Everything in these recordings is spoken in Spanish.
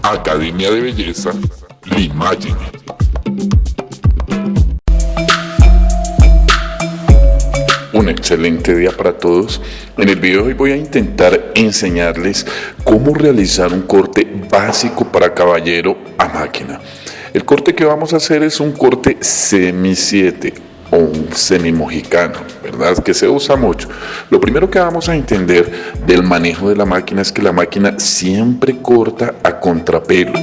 Academia de Belleza L'Imagine. Un excelente día para todos. En el video de hoy voy a intentar enseñarles cómo realizar un corte básico para caballero a máquina. El corte que vamos a hacer es un corte semi 7 o un semi mojicano, ¿verdad? Que se usa mucho. Lo primero que vamos a entender del manejo de la máquina es que la máquina siempre corta a contrapelo.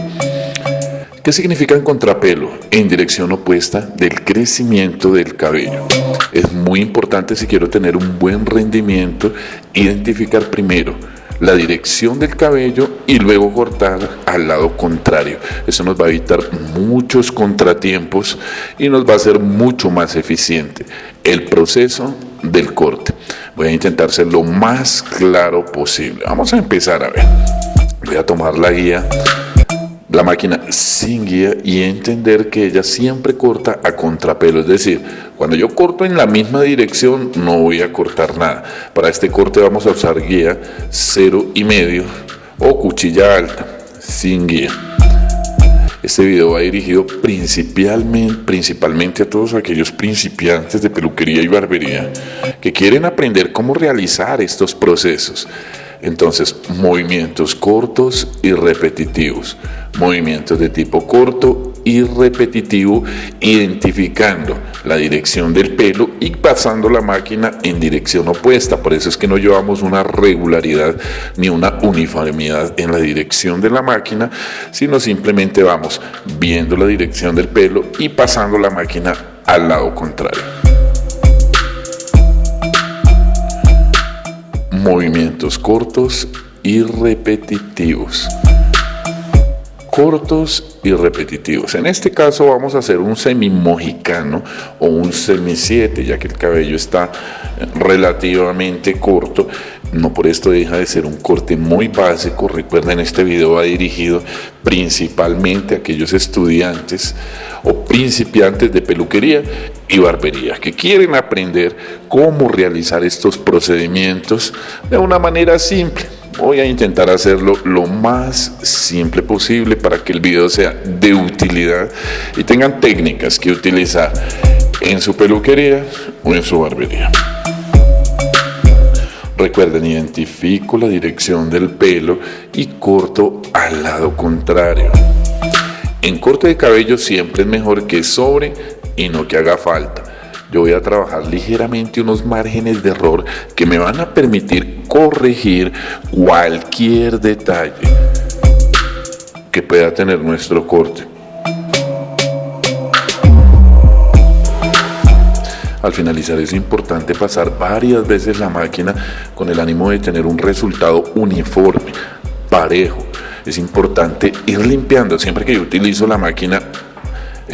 ¿Qué significa en contrapelo? En dirección opuesta del crecimiento del cabello. Es muy importante, si quiero tener un buen rendimiento, identificar primero la dirección del cabello y luego cortar al lado contrario. Eso nos va a evitar muchos contratiempos y nos va a hacer mucho más eficiente el proceso del corte. Voy a intentar ser lo más claro posible. Vamos a empezar a ver. Voy a tomar la guía, la máquina sin guía, y entender que ella siempre corta a contrapelo. Es decir, cuando yo corto en la misma dirección no voy a cortar nada. Para este corte vamos a usar guía 0,5 o cuchilla alta sin guía. Este video va dirigido principalmente a todos aquellos principiantes de peluquería y barbería que quieren aprender cómo realizar estos procesos. Entonces, movimientos cortos y repetitivos. Movimientos de tipo corto y repetitivo, identificando la dirección del pelo y pasando la máquina en dirección opuesta. Por eso es que no llevamos una regularidad ni una uniformidad en la dirección de la máquina, sino simplemente vamos viendo la dirección del pelo y pasando la máquina al lado contrario. Movimientos cortos y repetitivos. Cortos y repetitivos. En este caso vamos a hacer un semi mojicano o un semi 7, ya que el cabello está relativamente corto. No por esto deja de ser un corte muy básico. Recuerden, este video va dirigido principalmente a aquellos estudiantes o principiantes de peluquería y barbería que quieren aprender cómo realizar estos procedimientos de una manera simple. Voy a intentar hacerlo lo más simple posible para que el video sea de utilidad y tengan técnicas que utilizar en su peluquería o en su barbería. Recuerden, identifico la dirección del pelo y corto al lado contrario. En corte de cabello siempre es mejor que sobre y no que haga falta. Yo voy a trabajar ligeramente unos márgenes de error que me van a permitir corregir cualquier detalle que pueda tener nuestro corte. Al finalizar es importante pasar varias veces la máquina con el ánimo de tener un resultado uniforme, parejo. Es importante ir limpiando. Siempre que yo utilizo la máquina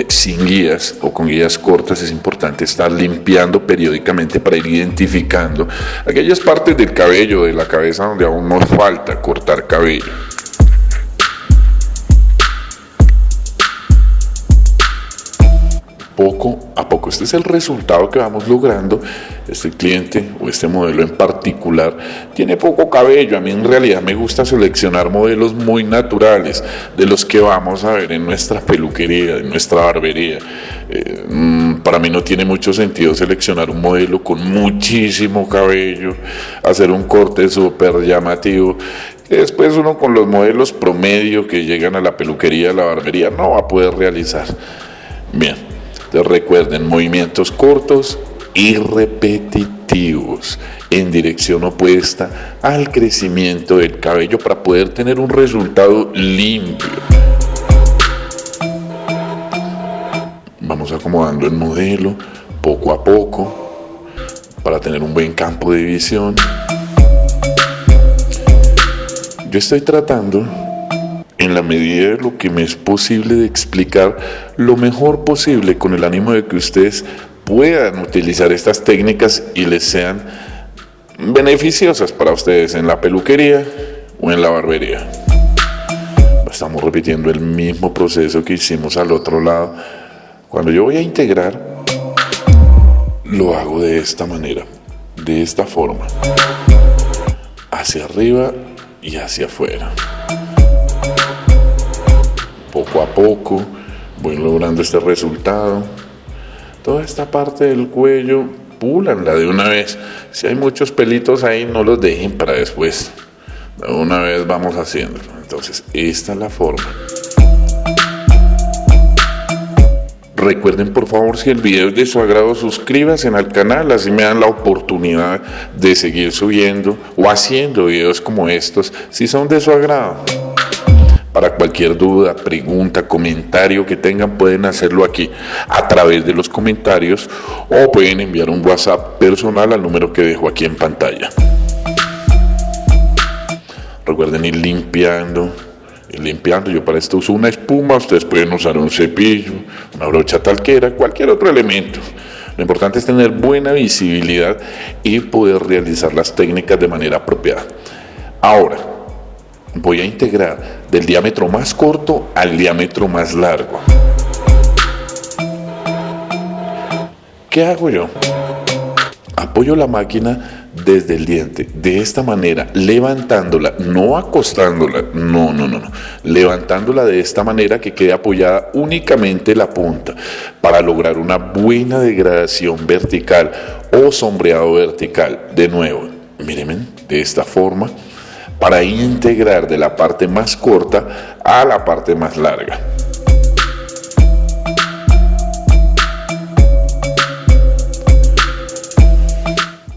sin guías o con guías cortas, es importante estar limpiando periódicamente para ir identificando aquellas partes del cabello, de la cabeza, donde aún nos falta cortar cabello. Poco a poco, este es el resultado que vamos logrando. Este cliente o este modelo en particular tiene poco cabello. A mí en realidad me gusta seleccionar modelos muy naturales, de los que vamos a ver en nuestra peluquería, en nuestra barbería. Para mí no tiene mucho sentido seleccionar un modelo con muchísimo cabello, hacer un corte súper llamativo. Después uno con los modelos promedio que llegan a la peluquería, a la barbería, no va a poder realizar. Bien. Entonces recuerden, movimientos cortos y repetitivos en dirección opuesta al crecimiento del cabello para poder tener un resultado limpio. Vamos acomodando el modelo poco a poco para tener un buen campo de visión. Yo estoy tratando, en la medida de lo que me es posible, de explicar lo mejor posible, con el ánimo de que ustedes puedan utilizar estas técnicas y les sean beneficiosas para ustedes en la peluquería o en la barbería. Estamos repitiendo el mismo proceso que hicimos al otro lado. Cuando yo voy a integrar, lo hago de esta manera, de esta forma, hacia arriba y hacia afuera. poco a poco voy logrando este resultado. Toda esta parte del cuello, púlanla de una vez. Si hay muchos pelitos ahí, no los dejen para después. De una vez vamos haciéndolo. Entonces, esta es la forma. Recuerden por favor, si el video es de su agrado, suscríbanse al canal, así me dan la oportunidad de seguir subiendo o haciendo videos como estos, si son de su agrado. Para cualquier duda, pregunta, comentario que tengan, pueden hacerlo aquí a través de los comentarios o pueden enviar un WhatsApp personal al número que dejo aquí en pantalla. Recuerden ir limpiando. Yo para esto uso una espuma, ustedes pueden usar un cepillo, una brocha talquera, cualquier otro elemento. Lo importante es tener buena visibilidad y poder realizar las técnicas de manera apropiada. Ahora, voy a integrar del diámetro más corto al diámetro más largo. ¿Qué hago yo? Apoyo la máquina desde el diente, de esta manera, levantándola, no acostándola, no, levantándola de esta manera que quede apoyada únicamente la punta, para lograr una buena degradación vertical o sombreado vertical. De nuevo, mírenme, de esta forma, para integrar de la parte más corta a la parte más larga.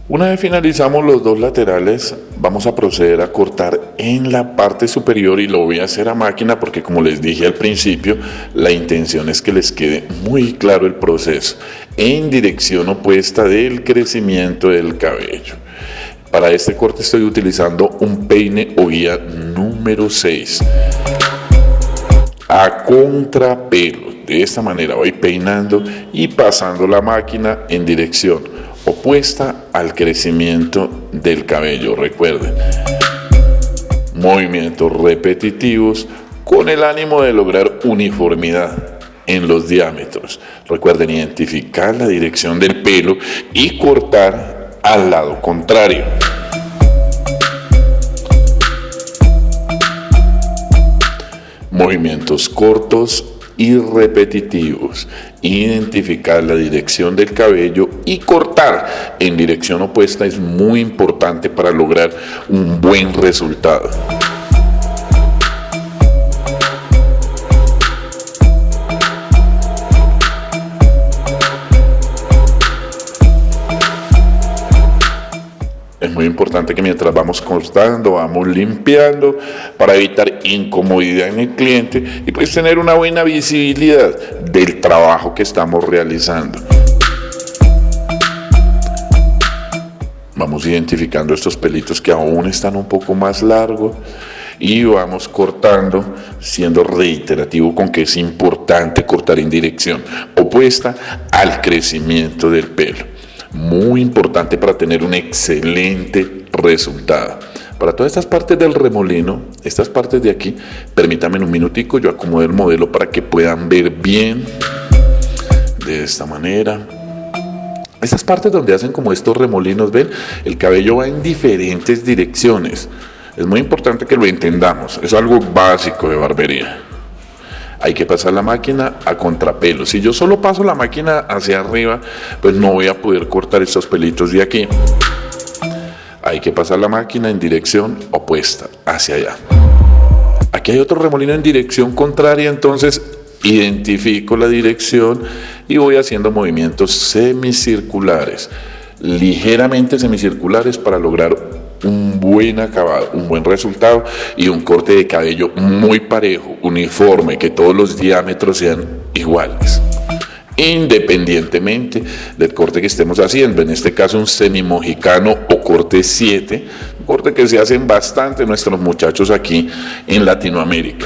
Una vez finalizamos los dos laterales, vamos a proceder a cortar en la parte superior y lo voy a hacer a máquina porque, como les dije al principio, la intención es que les quede muy claro el proceso en dirección opuesta del crecimiento del cabello. Para este corte estoy utilizando un peine o guía número 6 a contrapelo. De esta manera voy peinando y pasando la máquina en dirección opuesta al crecimiento del cabello. Recuerden, movimientos repetitivos con el ánimo de lograr uniformidad en los diámetros. Recuerden identificar la dirección del pelo y cortar al lado contrario. Movimientos cortos y repetitivos, identificar la dirección del cabello y cortar en dirección opuesta es muy importante para lograr un buen resultado. Es muy importante que mientras vamos cortando, vamos limpiando para evitar incomodidad en el cliente y pues tener una buena visibilidad del trabajo que estamos realizando. Vamos identificando estos pelitos que aún están un poco más largos y vamos cortando, siendo reiterativo con que es importante cortar en dirección opuesta al crecimiento del pelo. Muy importante para tener un excelente resultado. Para todas estas partes del remolino, estas partes de aquí, permítanme un minutico, yo acomodo el modelo para que puedan ver bien. De esta manera. Estas partes donde hacen como estos remolinos, ven, el cabello va en diferentes direcciones. Es muy importante que lo entendamos, es algo básico de barbería. Hay que pasar la máquina a contrapelo. Si yo solo paso la máquina hacia arriba, pues no voy a poder cortar estos pelitos de aquí. Hay que pasar la máquina en dirección opuesta, hacia allá. Aquí hay otro remolino en dirección contraria, entonces identifico la dirección y voy haciendo movimientos semicirculares, ligeramente semicirculares, para lograr un buen acabado, un buen resultado y un corte de cabello muy parejo, uniforme, que todos los diámetros sean iguales, independientemente del corte que estemos haciendo. En este caso un semimojicano o corte 7, un corte que se hacen bastante nuestros muchachos aquí en Latinoamérica.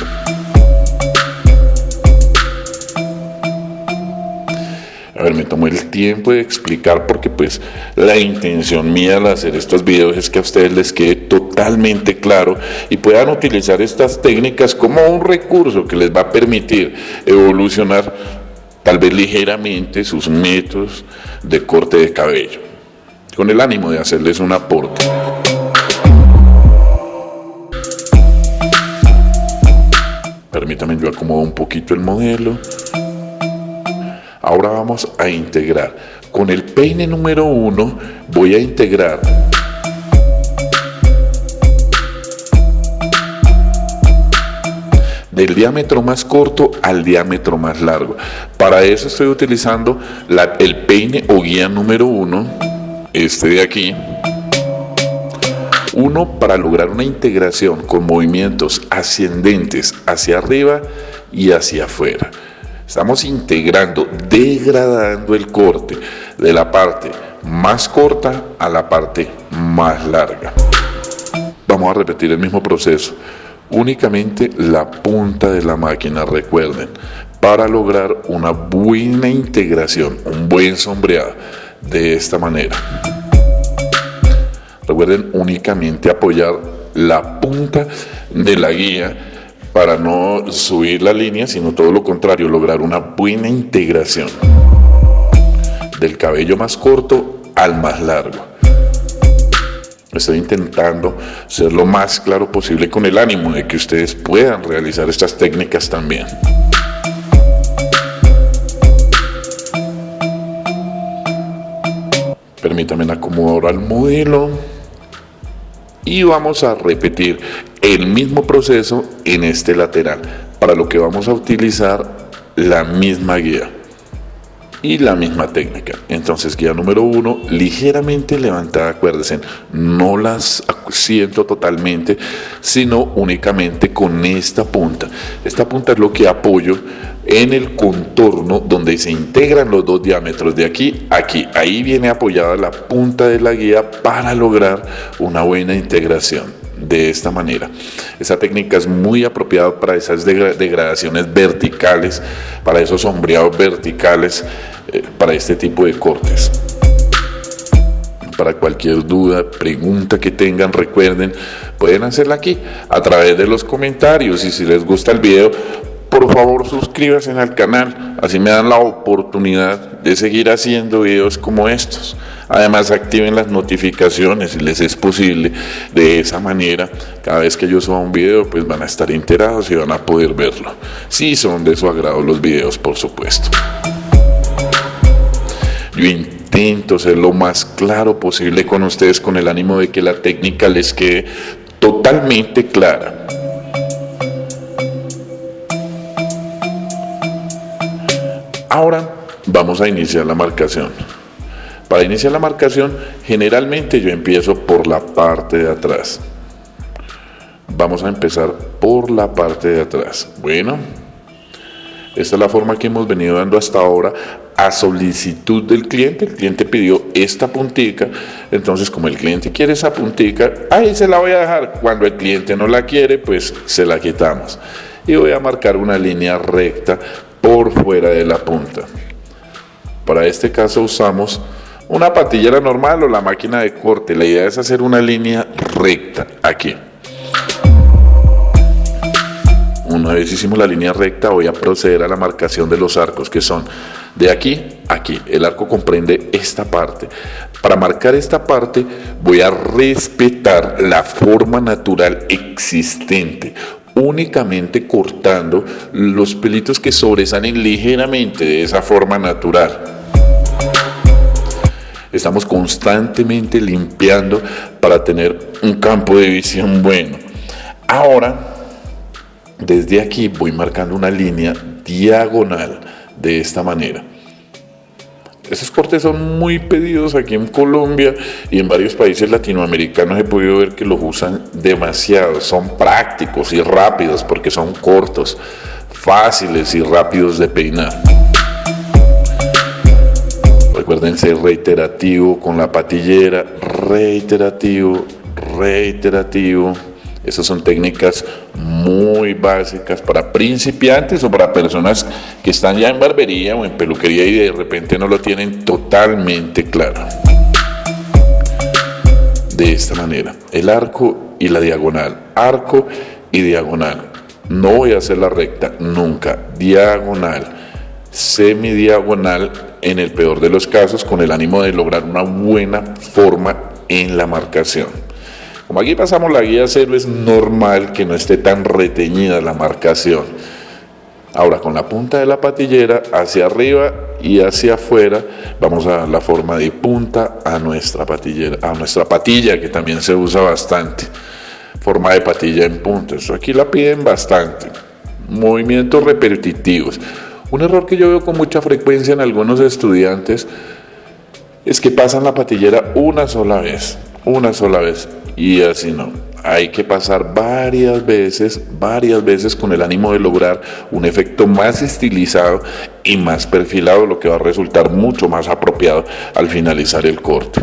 A ver, me tomo el tiempo de explicar porque pues la intención mía al hacer estos videos es que a ustedes les quede totalmente claro y puedan utilizar estas técnicas como un recurso que les va a permitir evolucionar tal vez ligeramente sus métodos de corte de cabello, con el ánimo de hacerles un aporte. Permítanme, yo acomodo un poquito el modelo. Ahora vamos a integrar. Con el peine número 1 voy a integrar del diámetro más corto al diámetro más largo. Para eso estoy utilizando el peine o guía número 1, este de aquí. Uno, para lograr una integración con movimientos ascendentes hacia arriba y hacia afuera. Estamos integrando, degradando el corte de la parte más corta a la parte más larga. Vamos a repetir el mismo proceso. Únicamente la punta de la máquina, recuerden, para lograr una buena integración, un buen sombreado de esta manera. Recuerden únicamente apoyar la punta de la guía para no subir la línea, sino todo lo contrario, lograr una buena integración del cabello más corto al más largo. Estoy intentando ser lo más claro posible con el ánimo de que ustedes puedan realizar estas técnicas también. Permítanme acomodar al modelo y vamos a repetir el mismo proceso en este lateral, para lo que vamos a utilizar la misma guía y la misma técnica. Entonces, guía número 1 ligeramente levantada, acuérdense, no las siento totalmente, sino únicamente con esta punta. Esta punta es lo que apoyo en el contorno donde se integran los dos diámetros de aquí a aquí. Ahí viene apoyada la punta de la guía para lograr una buena integración de esta manera. Esta técnica es muy apropiada para esas degradaciones verticales, para esos sombreados verticales, para este tipo de cortes. Para cualquier duda, pregunta que tengan, recuerden, pueden hacerla aquí a través de los comentarios, y si les gusta el video, por favor suscríbanse al canal, así me dan la oportunidad de seguir haciendo videos como estos. Además, activen las notificaciones si les es posible. De esa manera, cada vez que yo suba un video, pues van a estar enterados y van a poder verlo. Si son de su agrado los videos, por supuesto. Yo intento ser lo más claro posible con ustedes, con el ánimo de que la técnica les quede totalmente clara. Ahora vamos a iniciar la marcación. Para iniciar la marcación, generalmente yo empiezo por la parte de atrás. Vamos a empezar por la parte de atrás. Bueno, esta es la forma que hemos venido dando hasta ahora a solicitud del cliente. El cliente pidió esta puntica, entonces como el cliente quiere esa puntica, ahí se la voy a dejar. Cuando el cliente no la quiere, pues se la quitamos. Y voy a marcar una línea recta por fuera de la punta. Para este caso usamos una patillera normal o la máquina de corte. La idea es hacer una línea recta aquí. Una vez hicimos la línea recta, voy a proceder a la marcación de los arcos, que son de aquí a aquí. El arco comprende esta parte. Para marcar esta parte voy a respetar la forma natural existente, únicamente cortando los pelitos que sobresalen ligeramente de esa forma natural. Estamos constantemente limpiando para tener un campo de visión bueno. Ahora, desde aquí voy marcando una línea diagonal de esta manera. Estos cortes son muy pedidos aquí en Colombia y en varios países latinoamericanos. He podido ver que los usan demasiado. Son prácticos y rápidos porque son cortos, fáciles y rápidos de peinar. Recuerden ser reiterativo con la patillera, reiterativo. Esas son técnicas muy básicas para principiantes o para personas que están ya en barbería o en peluquería y de repente no lo tienen totalmente claro. De esta manera, el arco y la diagonal, arco y diagonal. No voy a hacer la recta, nunca, diagonal, semidiagonal en el peor de los casos, con el ánimo de lograr una buena forma en la marcación. Como aquí pasamos la guía cero, es normal que no esté tan reteñida la marcación. Ahora con la punta de la patillera hacia arriba y hacia afuera vamos a dar la forma de punta a nuestra patillera, a nuestra patilla, que también se usa bastante. Forma de patilla en punta, eso aquí la piden bastante. Movimientos repetitivos. Un error que yo veo con mucha frecuencia en algunos estudiantes es que pasan la patillera una sola vez, y así no. Hay que pasar varias veces con el ánimo de lograr un efecto más estilizado y más perfilado, lo que va a resultar mucho más apropiado al finalizar el corte.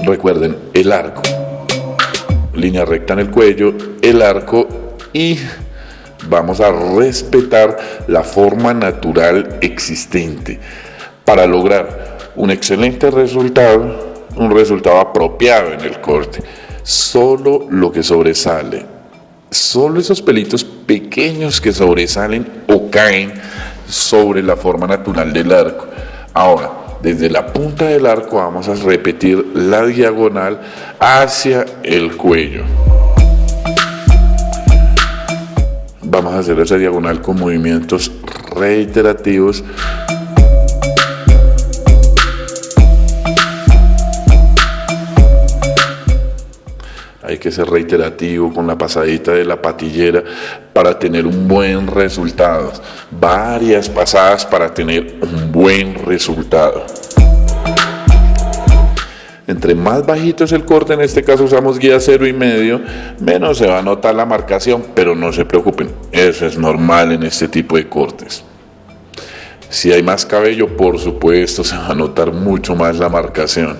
Recuerden, el arco, línea recta en el cuello, el arco, y vamos a respetar la forma natural existente para lograr un excelente resultado, un resultado apropiado en el corte. Solo lo que sobresale, solo esos pelitos pequeños que sobresalen o caen sobre la forma natural del arco. Ahora, desde la punta del arco vamos a repetir la diagonal hacia el cuello. Vamos a hacer esa diagonal con movimientos reiterativos. Hay que ser reiterativo con la pasadita de la patillera para tener un buen resultado. Varias pasadas para tener un buen resultado. Entre más bajito es el corte, en este caso usamos guía 0,5, menos se va a notar la marcación, pero no se preocupen, eso es normal en este tipo de cortes. Si hay más cabello, por supuesto, se va a notar mucho más la marcación.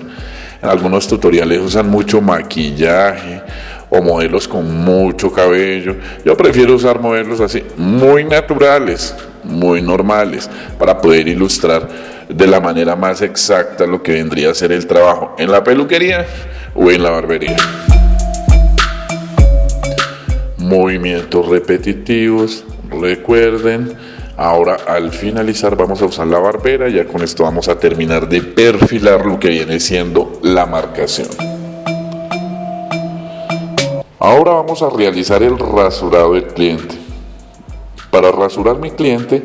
En algunos tutoriales usan mucho maquillaje o modelos con mucho cabello. Yo prefiero usar modelos así, muy naturales, muy normales, para poder ilustrar de la manera más exacta lo que vendría a ser el trabajo en la peluquería o en la barbería. Movimientos repetitivos, recuerden. Ahora al finalizar vamos a usar la barbera, ya con esto vamos a terminar de perfilar lo que viene siendo la marcación. Ahora vamos a realizar el rasurado del cliente. Para rasurar mi cliente,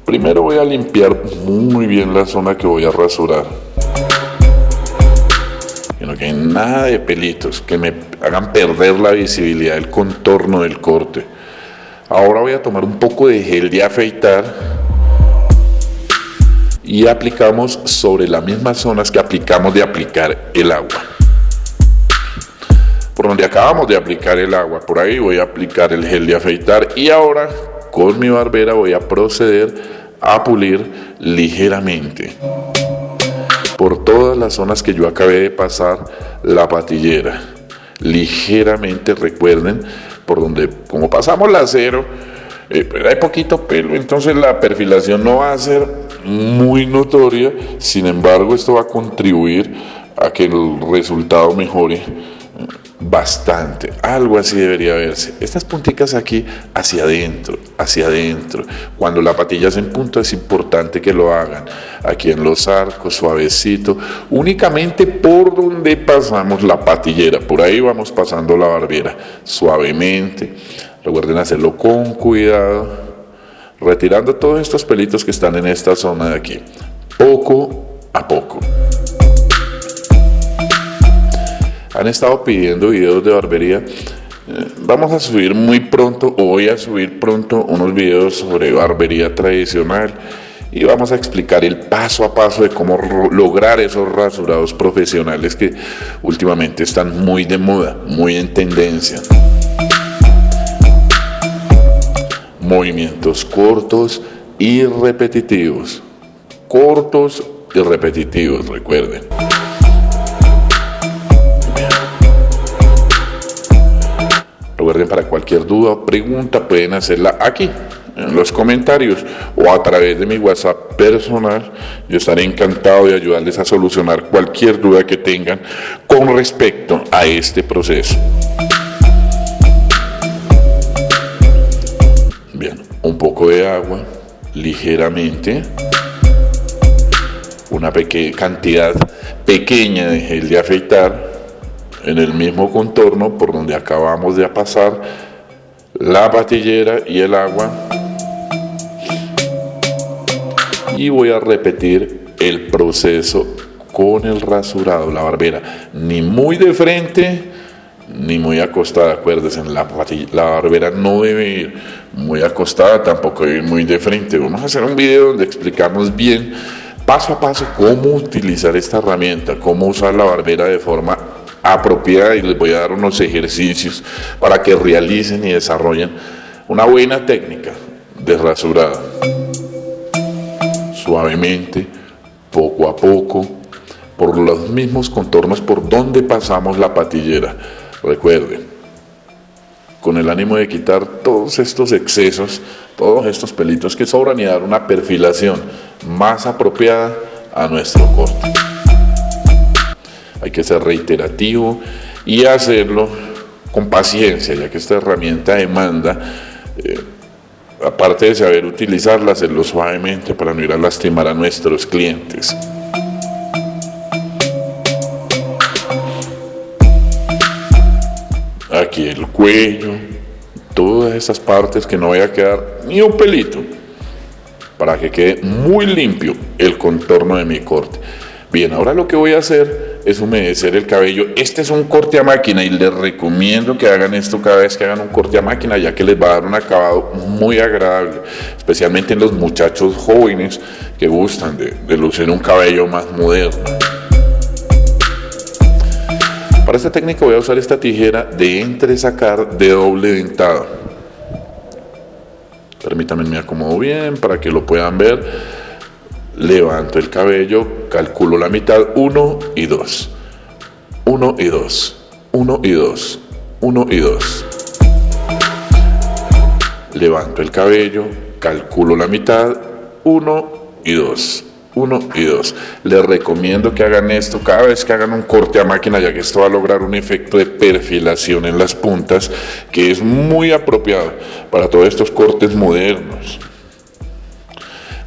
primero voy a limpiar muy bien la zona que voy a rasurar. Que no quede nada de pelitos que me hagan perder la visibilidad del contorno del corte. Ahora voy a tomar un poco de gel de afeitar y aplicamos sobre las mismas zonas que aplicamos de aplicar el agua. Por donde acabamos de aplicar el agua, por ahí voy a aplicar el gel de afeitar, y ahora con mi barbera voy a proceder a pulir ligeramente por todas las zonas que yo acabé de pasar la patillera. Ligeramente, recuerden, por donde, como pasamos la cero, pero hay poquito pelo, entonces la perfilación no va a ser muy notoria. Sin embargo, esto va a contribuir a que el resultado mejore bastante. Algo así debería verse. Estas punticas aquí hacia adentro, hacia adentro. Cuando la patilla se en punto es importante que lo hagan. Aquí en los arcos, suavecito, únicamente por donde pasamos la patillera. Por ahí vamos pasando la barbera, suavemente. Recuerden hacerlo con cuidado, retirando todos estos pelitos que están en esta zona de aquí, poco a poco. Han estado pidiendo videos de barbería. Vamos a subir muy pronto, o voy a subir pronto, unos videos sobre barbería tradicional, y vamos a explicar el paso a paso de cómo lograr esos rasurados profesionales que últimamente están muy de moda, muy en tendencia. Movimientos cortos y repetitivos. Cortos y repetitivos, recuerden. Recuerden, para cualquier duda o pregunta pueden hacerla aquí en los comentarios o a través de mi WhatsApp personal. Yo estaré encantado de ayudarles a solucionar cualquier duda que tengan con respecto a este proceso. Bien, un poco de agua, ligeramente, una cantidad pequeña de gel de afeitar en el mismo contorno por donde acabamos de pasar la patillera y el agua. Y voy a repetir el proceso con el rasurado, la barbera, ni muy de frente ni muy acostada. Acuérdense, la barbera no debe ir muy acostada, tampoco debe ir muy de frente. Vamos a hacer un video donde explicamos bien, paso a paso, cómo utilizar esta herramienta, cómo usar la barbera de forma apropiada, y les voy a dar unos ejercicios para que realicen y desarrollen una buena técnica de rasurado. Suavemente, poco a poco, por los mismos contornos por donde pasamos la patillera. Recuerden, con el ánimo de quitar todos estos excesos, todos estos pelitos que sobran, y dar una perfilación más apropiada a nuestro corte. Hay que ser reiterativo y hacerlo con paciencia, ya que esta herramienta demanda, aparte de saber utilizarla, hacerlo suavemente para no ir a lastimar a nuestros clientes. Aquí el cuello, todas esas partes, que no vaya a quedar ni un pelito, para que quede muy limpio el contorno de mi corte. Bien, ahora lo que voy a hacer es humedecer el cabello. Este es un corte a máquina y les recomiendo que hagan esto cada vez que hagan un corte a máquina, ya que les va a dar un acabado muy agradable, especialmente en los muchachos jóvenes que gustan de lucir un cabello más moderno. Para esta técnica voy a usar esta tijera de entresacar de doble dentada. Permítanme, me acomodo bien para que lo puedan ver. Levanto el cabello, calculo la mitad, 1 y 2. 1 y 2. 1 y 2. 1 y 2. Levanto el cabello, calculo la mitad, 1 y 2. 1 y 2. Les recomiendo que hagan esto cada vez que hagan un corte a máquina, ya que esto va a lograr un efecto de perfilación en las puntas que es muy apropiado para todos estos cortes modernos.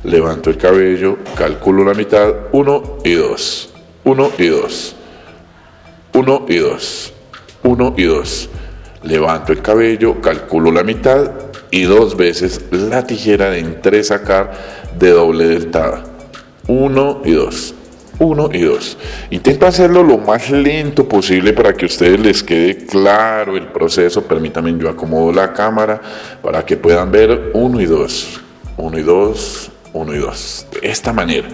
Levanto el cabello, calculo la mitad, 1 y 2. 1 y 2. 1 y 2. 1 y 2. Levanto el cabello, calculo la mitad y 2 veces la tijera de entresacar de doble dentada. 1 y 2, 1 y 2. Intento hacerlo lo más lento posible para que a ustedes les quede claro el proceso. Permítanme, yo acomodo la cámara para que puedan ver 1 y 2, 1 y 2, 1 y 2. De esta manera.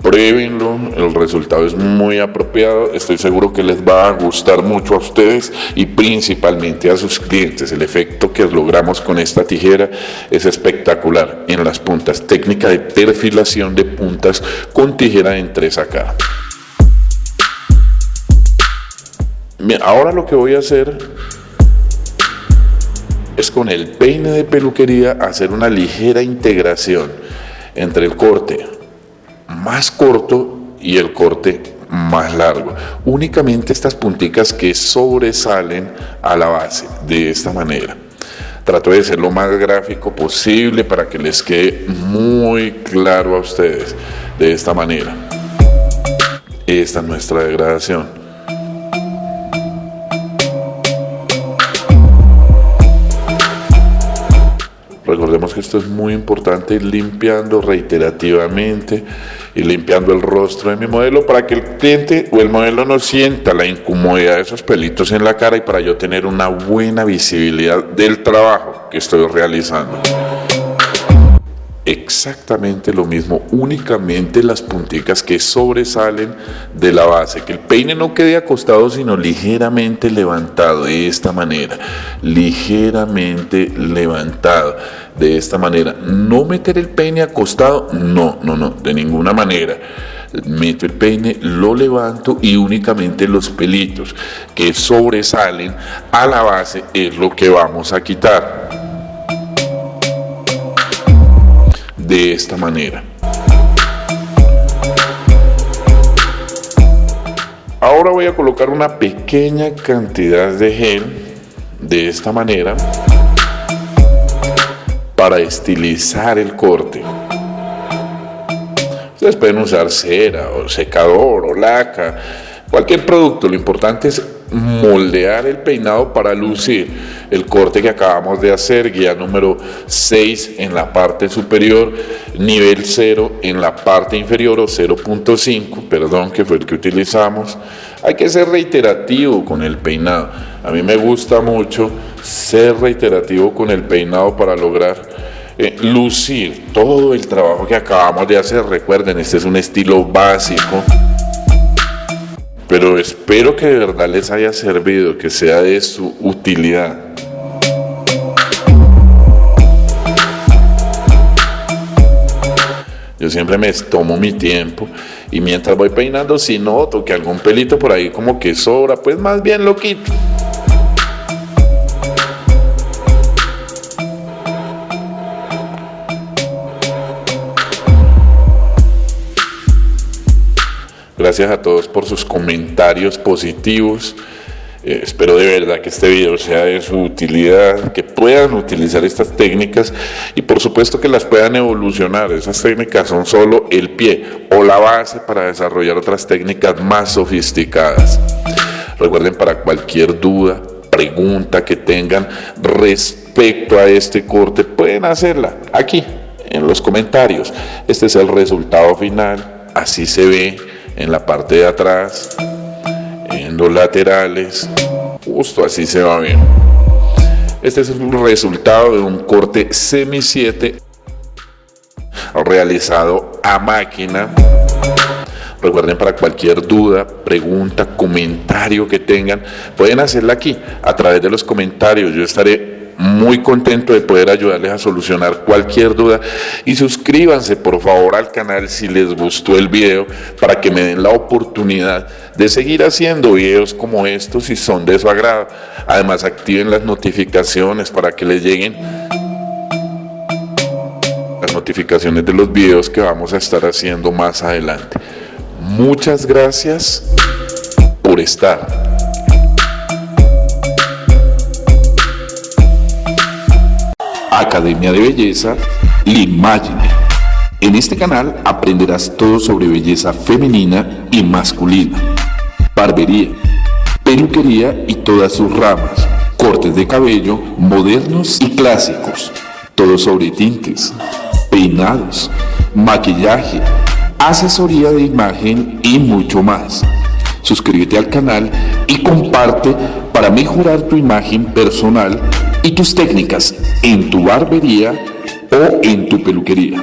Pruébenlo, el resultado es muy apropiado. Estoy seguro que les va a gustar mucho a ustedes y principalmente a sus clientes. El efecto que logramos con esta tijera es espectacular en las puntas. Técnica de perfilación de puntas con tijera de entresacar. Bien, ahora lo que voy a hacer es con el peine de peluquería hacer una ligera integración entre el corte más corto y el corte más largo. Únicamente estas punticas que sobresalen a la base, de esta manera. Trato de ser lo más gráfico posible para que les quede muy claro a ustedes. De esta manera. Esta es nuestra degradación. Recordemos que esto es muy importante, ir limpiando reiterativamente y limpiando el rostro de mi modelo para que el cliente o el modelo no sienta la incomodidad de esos pelitos en la cara y para yo tener una buena visibilidad del trabajo que estoy realizando. Exactamente lo mismo, únicamente las punticas que sobresalen de la base, que el peine no quede acostado sino ligeramente levantado, de esta manera, ligeramente levantado, de esta manera. No meter el peine acostado, no, de ninguna manera. Meto el peine, lo levanto y únicamente los pelitos que sobresalen a la base es lo que vamos a quitar. De esta manera. Ahora voy a colocar una pequeña cantidad de gel de esta manera para estilizar el corte. Ustedes pueden usar cera o secador o laca, cualquier producto. Lo importante es moldear el peinado para lucir el corte que acabamos de hacer, guía número 6 en la parte superior, nivel 0 en la parte inferior, o 0.5, perdón, que fue el que utilizamos. Hay que ser reiterativo con el peinado. A mí me gusta mucho ser reiterativo con el peinado para lograr lucir todo el trabajo que acabamos de hacer. Recuerden, este es un estilo básico, pero espero que de verdad les haya servido, que sea de su utilidad. Yo siempre me tomo mi tiempo y mientras voy peinando, si noto que algún pelito por ahí como que sobra, pues más bien lo quito. Gracias a todos por sus comentarios positivos. Espero de verdad que este video sea de su utilidad, que puedan utilizar estas técnicas y por supuesto que las puedan evolucionar. Esas técnicas son solo el pie o la base para desarrollar otras técnicas más sofisticadas. Recuerden, para cualquier duda, pregunta que tengan respecto a este corte, pueden hacerla aquí en los comentarios. Este es el resultado final, así se ve en la parte de atrás, en los laterales, justo así se va bien. Este es el resultado de un corte semi 7 realizado a máquina. Recuerden, para cualquier duda, pregunta, comentario que tengan, pueden hacerla aquí a través de los comentarios. Yo estaré muy contento de poder ayudarles a solucionar cualquier duda, y suscríbanse por favor al canal si les gustó el video, para que me den la oportunidad de seguir haciendo videos como estos si son de su agrado. Además, activen las notificaciones para que les lleguen las notificaciones de los videos que vamos a estar haciendo más adelante. Muchas gracias por estar. Academia de Belleza L'Immagine. En este canal aprenderás todo sobre belleza femenina y masculina, barbería, peluquería y todas sus ramas, cortes de cabello modernos y clásicos, todo sobre tintes, peinados, maquillaje, asesoría de imagen y mucho más. Suscríbete al canal y comparte para mejorar tu imagen personal y tus técnicas en tu barbería o en tu peluquería.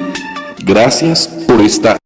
Gracias por estar.